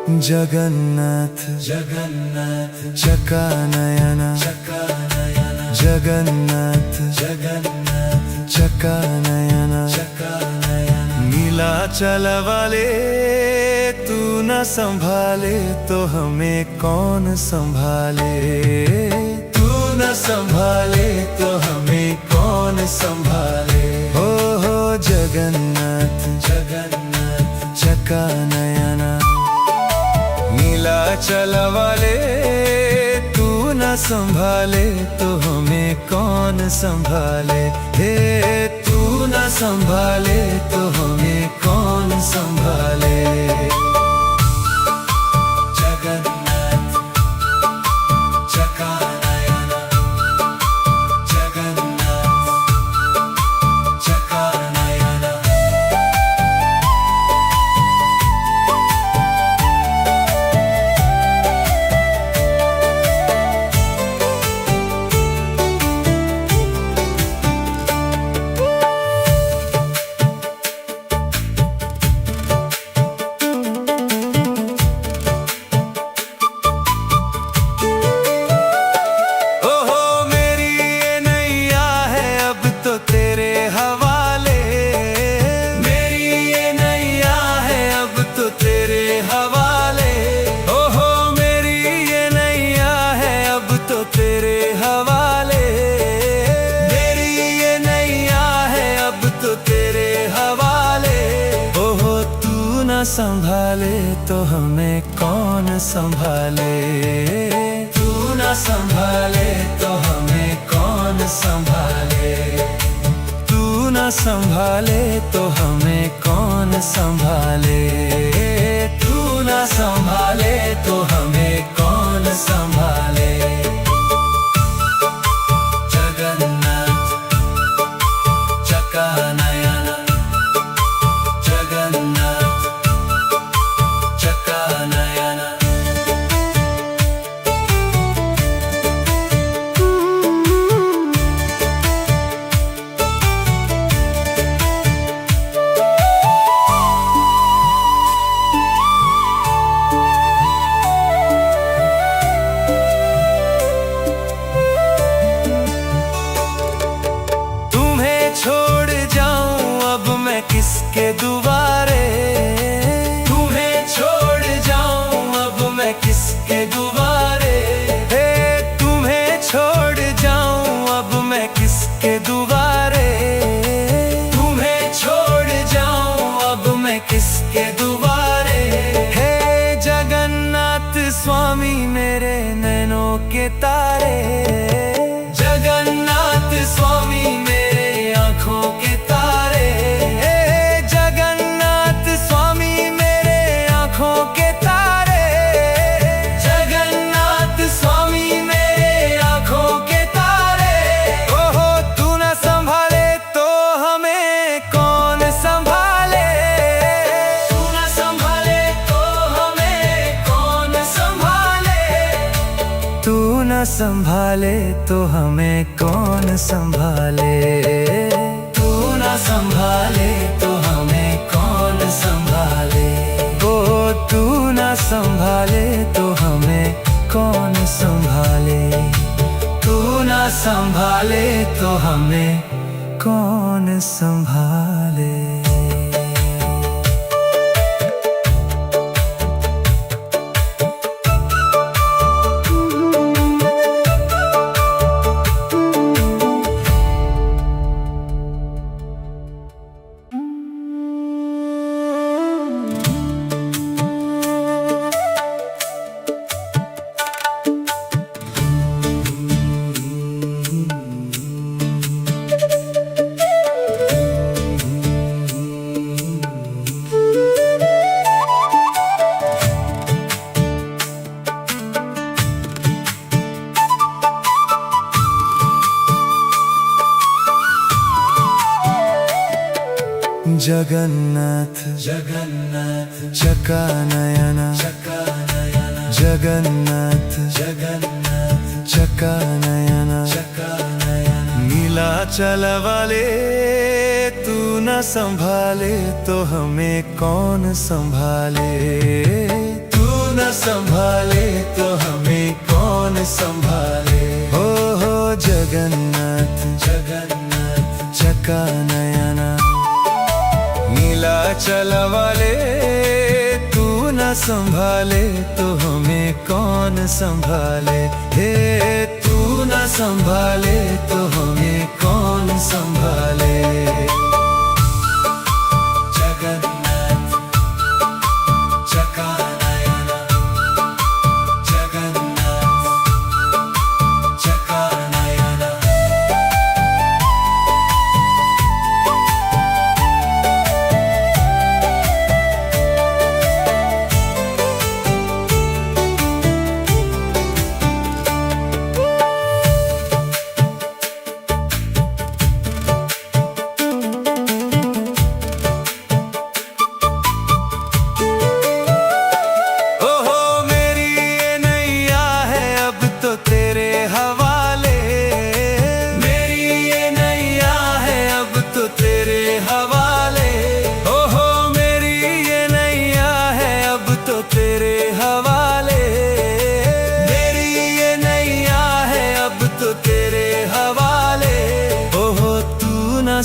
जगन्नाथ जगन्नाथ चकानयन चकानयन जगन्नाथ जगन्नाथ चकानयन चकानयन नीलाचल वाले तू न संभाले तो हमें कौन संभाले। तू न संभाले तो हमें कौन संभाले। हो जगन्नाथ जगन्नाथ चकानयन नीलाचल वाले तू न संभाले तो हमें कौन संभाले। हे तू न संभाले तो हमें कौन संभाले। जगन्नाथ चकानयन जगन्नाथ चकानयन संभाले तो हमें कौन संभाले। तू न संभाले तो हमें कौन संभाले। तू न संभाले तो हमें कौन संभाले। तू न संभाले तो हमें कौन संभाले। जगन्नाथ चकानयन जगन्नाथ चकानयन तुम्हें छोड़ जाऊं अब मैं किसके दुआरे। तुम्हें छोड़ जाऊं अब मैं किसके दुआरे। हे तुम्हें छोड़ जाऊं अब मैं किसके दुआरे। तुम्हें छोड़ जाऊं अब मैं किसके दुआरे। हे जगन्नाथ स्वामी मेरे नैनों के तारे। जगन्नाथ स्वामी मेरे आँखों के तारे। हे जगन्नाथ स्वामी मेरे आँखों के तारे। जगन्नाथ स्वामी मेरे आँखों के तारे। ओहो तू न संभाले तो हमें कौन संभाले। तू न संभाले तो हमें कौन संभाले। तू न संभाले तो हमें कौन संभाले। तू न संभाले तो हमें कौन संभाले। ओ तू न संभाले तो हमें कौन संभाले। तू न संभाले तो हमें कौन संभाले। जगन्नाथ जगन्नाथ चकानयन चकानयन जगन्नाथ जगन्नाथ चकानयन चकानयन नीलाचल वाले तू न संभाले तो हमें कौन संभाले। तू संभाले तो हमें कौन संभाले। हे तू न संभाले तो हमें कौन संभाले। जगन्नाथ चकानयना, जगन्नाथ चकानयना।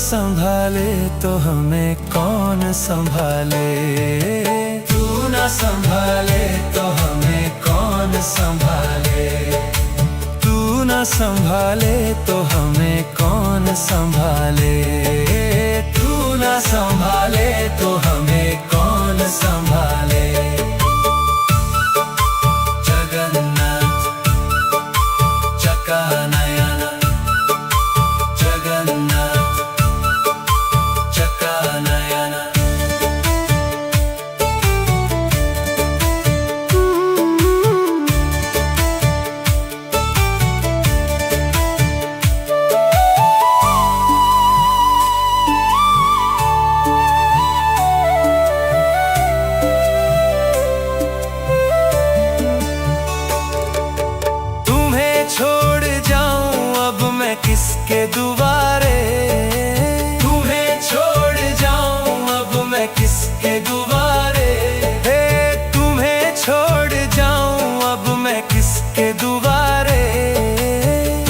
संभाले तो हमें कौन संभाले। तू न संभाले तो हमें कौन संभाले। तू न संभाले तो हमें कौन संभाले। तू न संभाले तो हमें कौन संभाले। जगन्नाथ चकानयना, जगन्नाथ चकानयना। तुम्हें छोड़ जाऊं अब मैं किसके दुआरे। तुम्हें छोड़ जाऊं अब मैं किसके दुआरे। हे तुम्हें छोड़ जाऊं अब मैं किसके दुआरे।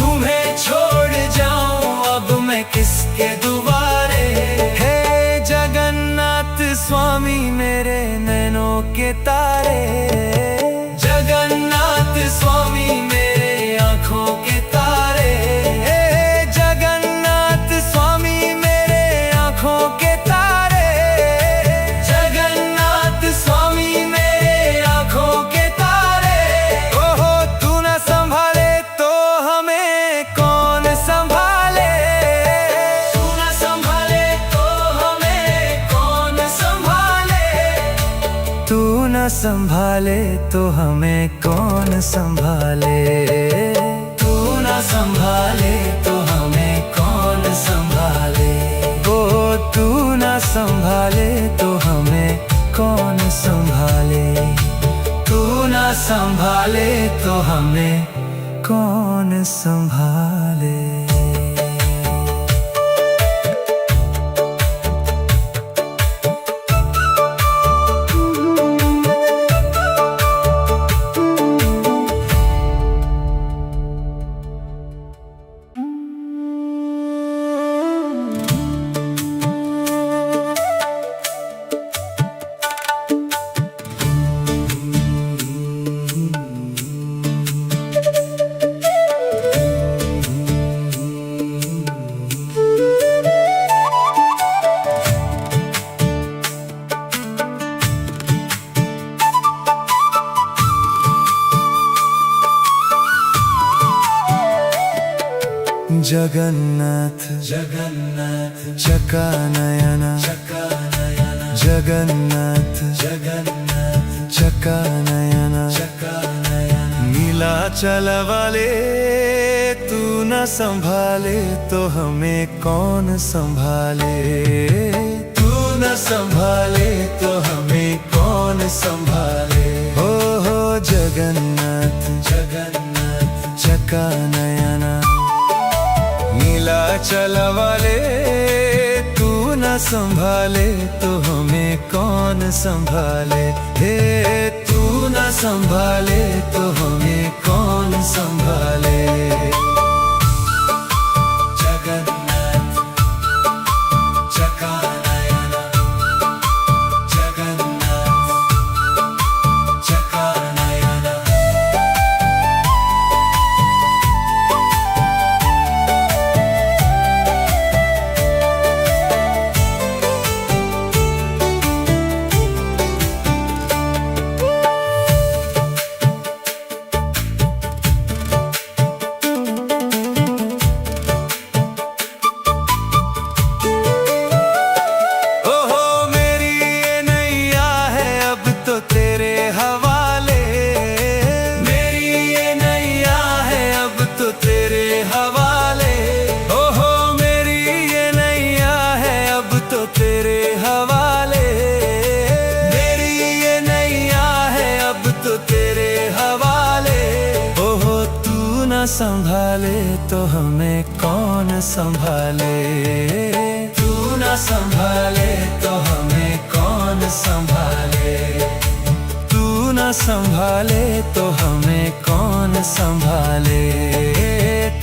तुम्हें छोड़ जाऊं अब मैं किसके दुआरे। हे जगन्नाथ स्वामी मेरे नैनों के तारे। जगन्नाथ स्वामी मेरे आँखों के तारे। हे जगन्नाथ स्वामी मेरे आँखों के तारे। जगन्नाथ स्वामी मेरे आँखों के तारे। ओहो तू न संभाले तो हमें कौन संभाले। तू न संभाले तो हमें कौन संभाले। तू न संभाले तो हमें कौन संभाले। तू न संभाले तो हमें कौन संभाले। ओ तू न संभाले तो हमें कौन संभाले। तू न संभाले तो हमें कौन संभाले। जगन्नाथ जगन्नाथ चकानयना, चकानयना। जगन्नाथ जगन्नाथ चकानयना, चकानयना। नीलाचल वाले तू न संभाले तो हमें कौन संभाले। तू न संभाले तो हमें कौन संभाले। हो जगन्नाथ जगन्नाथ चकानयना। नीलाचल वाले तू न संभाले तो हमें कौन संभाले। हे तू न संभाले तो हमें कौन संभाले। जगन्नाथ चकानयना, जगन्नाथ चकानयना। संभाले तो हमें कौन संभाले। तू न संभाले तो हमें कौन संभाले। तू न संभाले तो हमें कौन संभाले।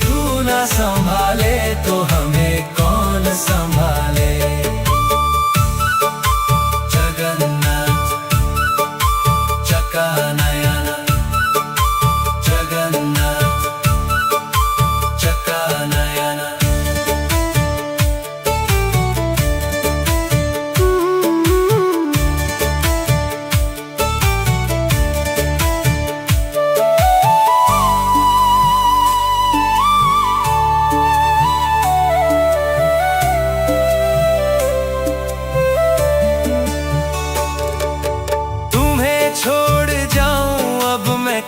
तू न संभाले तो हमें कौन संभाले। जगन्नाथ चकानयन, जगन्नाथ चकानयन।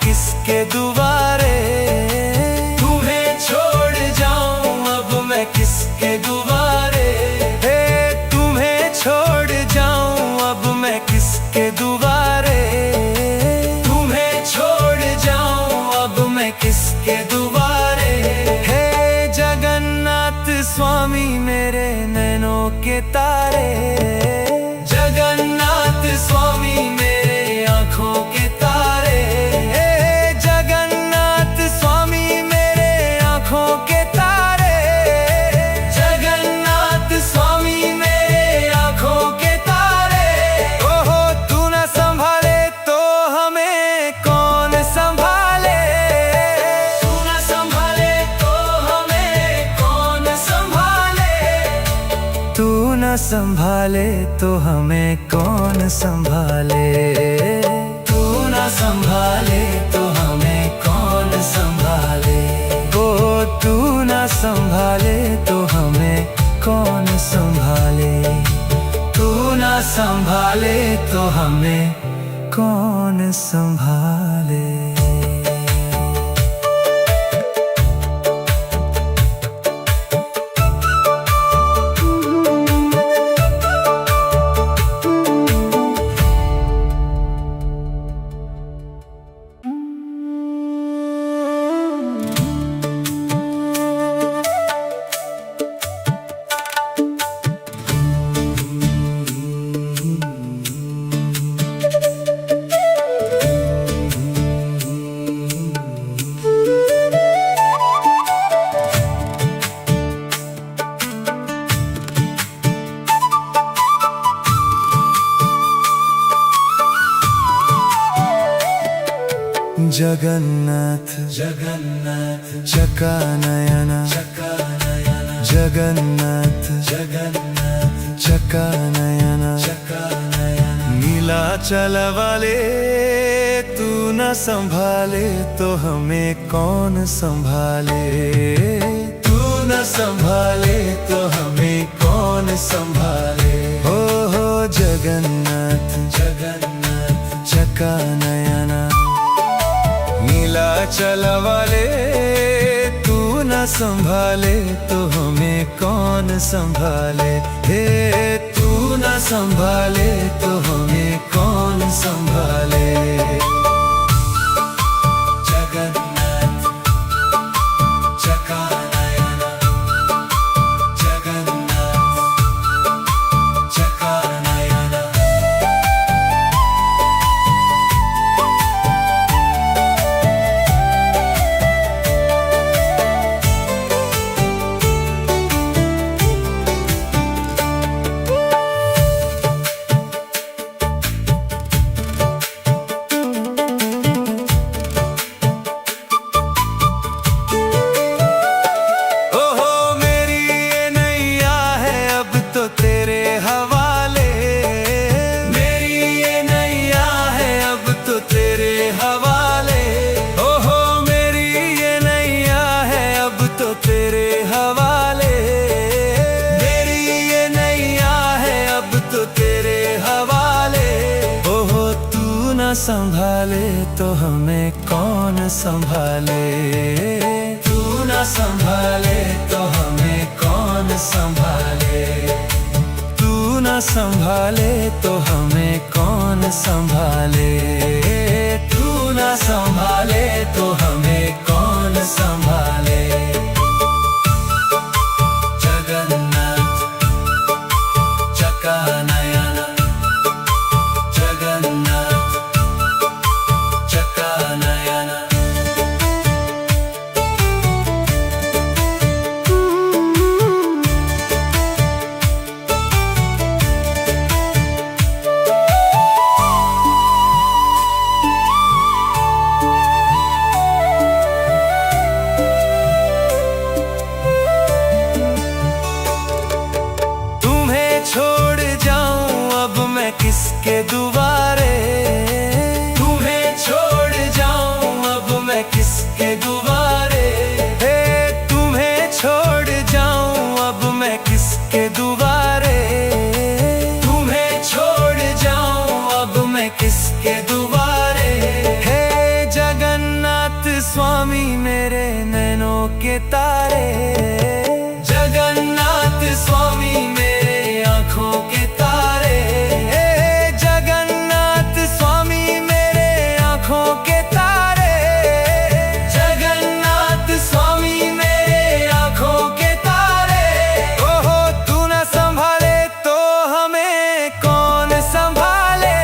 किसके दुआरे, तुम्हें छोड़ जाऊं अब मैं किसके दुआरे। हे तुम्हें छोड़ जाऊं अब मैं किसके दुआरे। तुम्हें छोड़ जाऊं अब मैं किसके दुआरे। हे जगन्नाथ स्वामी मेरे नैनों के तारे। जगन्नाथ स्वामी मेरे आँखों के तारे। संभाले तो हमें कौन संभाले। तू न संभाले तो हमें कौन संभाले। ओ तू न संभाले तो हमें कौन संभाले। तू न संभाले तो हमें कौन संभाले। जगन्नाथ जगन्नाथ चकानयन, चकानयन। जगन्नाथ जगन्नाथ चकानयन, चकानयन। नीलाचल वाले तू न संभाले तो हमें कौन संभाले। तू न संभाले तो हमें कौन संभाले। हो जगन्नाथ जगन्नाथ चकानयन। नीलाचल वाले तू न संभाले तो हमें कौन संभाले। हे तू न संभाले तो हमें कौन संभाले। जगन्नाथ चकानयन, जगन्नाथ चकानयन। संभाले तो हमें कौन संभाले। तू न संभाले तो हमें कौन संभाले। तू न संभाले तो हमें कौन संभाले। तू न संभाले तो हमें कौन संभाले। किसके दुआरे। हे तुम्हें छोड़ जाऊं अब मैं किसके दुआरे। तुम्हें छोड़ जाऊं अब मैं किसके दुआरे। हे जगन्नाथ स्वामी मेरे नैनों के तारे। जगन्नाथ स्वामी मेरे आँखों के तारे। हे जगन्नाथ स्वामी मेरे आँखों के तारे। जगन्नाथ स्वामी मेरे आँखों के तारे। ओहो तू न संभाले तो हमें कौन संभाले।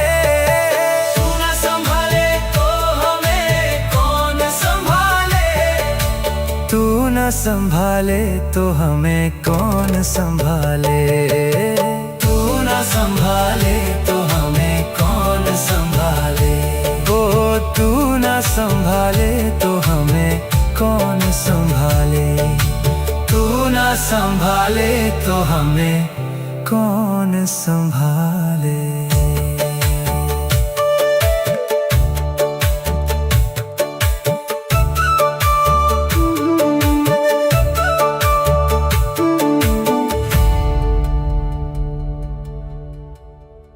तू न संभाले तो हमें कौन संभाले। तू न संभाले तो हमें कौन संभाले। तू न संभाले तो हमें कौन संभाले। ओ तू न संभाले तो हमें कौन संभाले। तू न संभाले तो हमें कौन संभाले।